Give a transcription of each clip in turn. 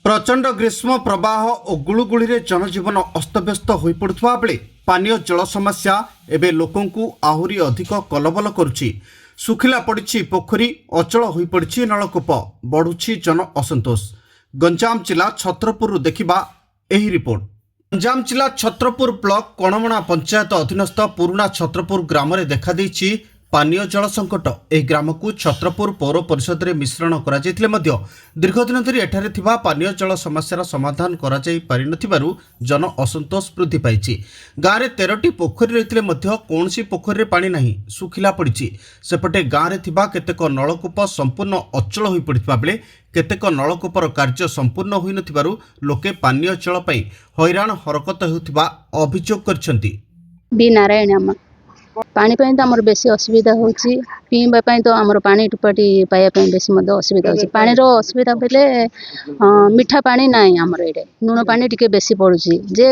प्रचंड ग्रीष्म प्रवाह और गुळुगुळी जनजीवन अस्तव्यस्त हो पड़ुवा बेले पानीय जल समस्या एवं लोकंकु आहुरी अधिक कलबल करुछि। सुखिला पड़ी पोखरी, अचल हो पड़ी नलकूप, बढ़ुछि जन असंतोष। गंजाम जिला छत्रपुर देखिबा एही रिपोर्ट। गंजाम जिला छत्रपुर ब्लॉक कणमणा पंचायत अधीनस्थ पुराणा छत्रपुर ग्राम में देखा देछि पानीय जल संकट। यह ग्राम को छत्रपुर पौर परिषद में मिश्रण कर दीर्घदिन धरी एठारे थिबा पानीय जल समस्यार समाधान करा जाई पारि नथिबारु जन असंतोष वृद्धि पाइछि। गाँव में 13टी पोखरी रहितले मध्य कौनसी पोखरी रे पानी नहीं, सुखिला पड़िछि। सेपटे गाँव में थिबा केतेक नलकूप संपूर्ण अचल हो पड़िथिबा बेले केतेक नलकूपर कार्य संपूर्ण होई नथिबारु लोके पानीय जल पई हैरान हरकत हेउथिबा अभियोग करछन्ति। बी नारायण आम पानी तो आमर बेसी असुविधा होची। पीवा तो आमर पानी टुपाटी पाइबा बेसी असुविधा होची। पानी रो असुविधा बेले मीठा पानी नाई आमर एडे लुण पानी टिके बेसी पड़ुची जे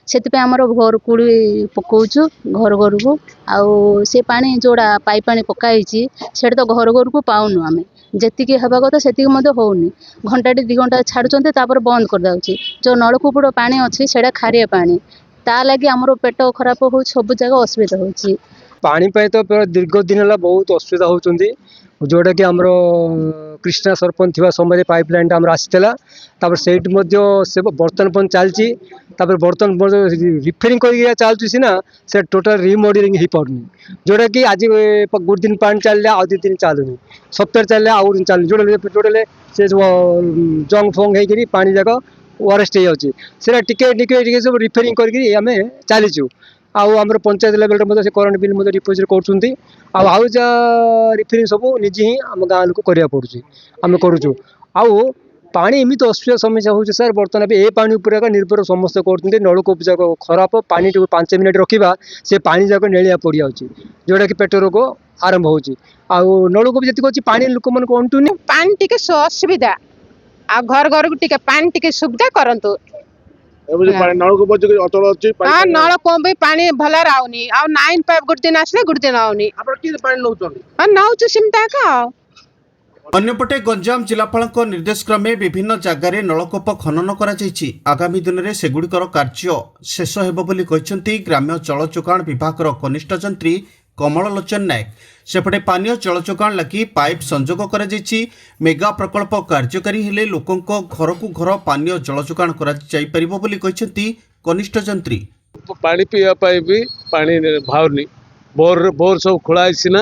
से आमर घर कुड़ी पकाउछु घर घर को आउ से पानी जोड़ा पाइप पानी पकाई से तो घर घर को पाऊनु आमे जेतिकी हवा कथा सेतिकी मध्य होउनी। घंटाटी 2 घंटा छाड़ुचंते तापर बंद कर दाउची। जो नलकूपड़ पानी अच्छी सेटा खारिया पानी ता लगी आमर पेट खराब हो सब जगह असुविधा होची। पानी तो दीर्घ दिन है बहुत असुविधा होती जोटा कि आमर कृष्णा सरपंच थी समय पाइपलाइन टा आसाला से बर्तन पन चलती बर्तन रिफेरिंग कर चलती सीना से टोटाल रिमॉडलिंग हो पारनी जोटा कि आज गोटे दिन पानी चल आउ 2 दिन चलुनी सप्ताह चल आउ दिन चलुनी जोड़े से जंग फंग हो पानी जाक वरेस्ट हो टे सब रिफेरिंग करके चलीचु। आमर पंचायत लेवल से करंट बिल डिपोजिट कर रिफेरिंग सब निजे ही आम गाँव लोक करा पड़ुची आम करुचु। आउ पानी एमती असुविधा समस्या हो सर बर्तमान ए पानी उपर निर्भर समस्त कर नलकूप जाक खराब पानी 5 मिनट रखा से पानी जाक नेलिया पड़ जाऊँगी जोटा कि पेट रोग आरंभ हो नलकूप जी अच्छी पानी लोक मन को अंटुनी पानी टिके असुविधा आ घर घर को टिके पानी टिके सुविधा करंतु। नलकूप हाँ नलकूप भी पानी भल आउनी आ 9 पाइप गोटे दिन आसले गोटे दिन आउनी नौचु सिमता का। अन्यपटे गंजाम जिलापाल निर्देश क्रमे विभिन्न जगार नलकूप खनन करा जायछि। आगामी दिन में सेगुड़िकर कार्य शेष हेबो बोली कहिसंती ग्राम्य जल जोगाण विभागर कनिष्ठ जंत्री कमल लोचन नायक। सेपटे पानीय जल जोगाण लगी पाइप संजोग करा जायछि। मेगा प्रकल्प कार्यकारी हेले लोकंक घर को घर पानीय जल जोगाण करा जाय परिबो बोली कहिसंती कनिष्ठ जंत्री। पानी पीवा भी पानी बाहरनी बोर सब खोला सीना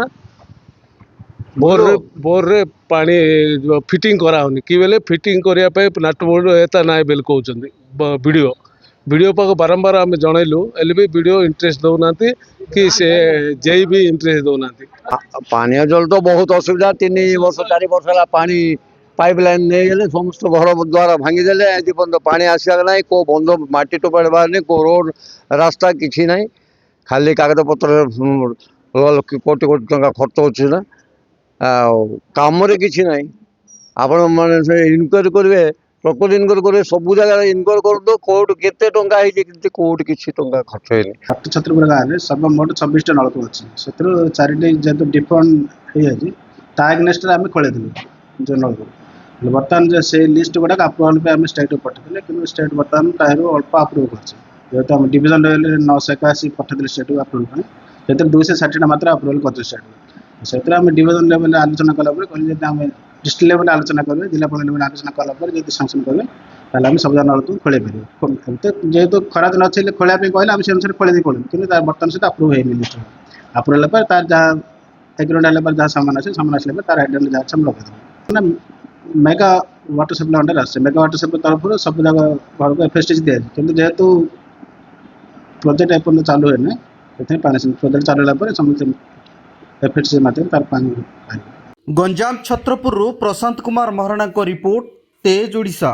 बोर रे पानी फिटिंग कराउनी कि बेले फिटिंग करने नाट बोर्ड एता ना बेल कहते वीडियो पाक बारंबार आम जनइलु एल भी वीडियो इंटरेस्ट दौना कि से जेई भी इंटरेस्ट दौना। पानी जल तो बहुत असुविधा 3 वर्ष 4 वर्ष है पानी पाइपलाइन नहीं गले समस्त घर द्वारा भांगीदे आज पर्यटन पानी आसला ना को बंध माटी टोपा बाहर को रोड रास्ता किसी ना खाली कागज पत्र कोटी कोटी टंका खर्च होना कम किसी ना आपण मैंने इनक्वारी करेंगे प्रकृति इनक्वारी करेंगे सब जगह इनक्वारी कर दो कौट के कौट किसी टंका खर्च है। छत्रपुर गाँव में सर्वमोट 26टा नलकूप अच्छी से 4टी जेहतु डिफरेन्ट हो एगनेस्ट आम खोलू जो नलकूप बर्तमान से लिस्ट गुड़ाक अप्रुवाल पे आम स्टेट को पठेले कि स्टेट बर्तमान तार अल्प अप्रुव कर आम डिविजन लेवल 981 पठेले स्टेट को अप्रुवल से 260टा मात्र अप्रुवल कर स्टेट से डिविजन लेवल आलोचना कलापर कहले आम डिस्ट्रिक्ट लेवल आलोचना करेंगे जिलापाल लेवल आलोचना कलापर जो सांसन करेंगे ताल आम सब नलकूप खोल पार जेहेतु खरा दिन अच्छे खोलने कहले आम से अनुसार खोल पड़ू कि बर्तमान से अप्रुव है लिस्ट अप्रुवल पर तार जहाँ एग्रीमेंट आने जहाँ सामान आसले तार आइडेंट जहाँ हम लगे मेगा वाटर सप्लाई अंडर आसे मेगा वाटर सप्लाई तरफ सब जगह घर को एफएसटीसी दिया कि जेहेतु प्रोजेक्ट एपर्यंत चालू है पानी प्रोजेक्ट चालू समस्त एफएसटीसी माध्यम तार पानी। गंजाम छत्रपुर प्रशांत कुमार महाराणा को रिपोर्ट तेज ओडिशा।